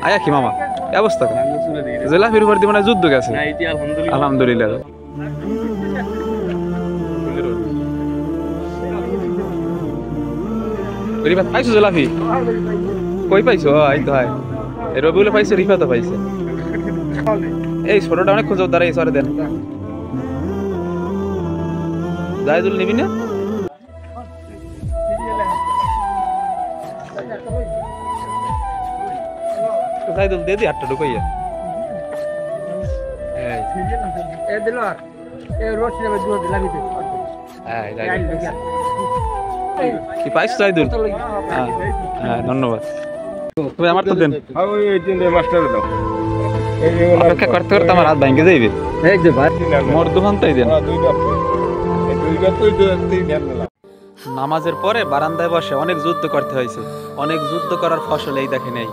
আয়া কি মামা এই অবস্থা জেলাফির উপর দিয়ে মানে যুদ্ধ গেছে আলহামদুলিল্লাহ। পাইছো জেলাফি কই পাইছো? এই তো হয় রবিউলে পাইছে, রিফাতো পাইছে। এই ছোটটা অনেক খোঁজ দাঁড়াই সরে দেন। জাহিদুল নিবি না? জাহিদুল দে দি আটটা ঢুকাইয়া কি পাইছো জাহিদুল? হ্যাঁ ধন্যবাদ। আমার তো দেন অপেক্ষা করতে করতে আমার হাত ভাঙ্গে যাইবে। মোর দোকানটাই দেন। নামাজের পরে বারান্দায় বসে অনেক যুদ্ধ করতে হয়েছে, অনেক যুদ্ধ করার ফসল এই দেখে নেই।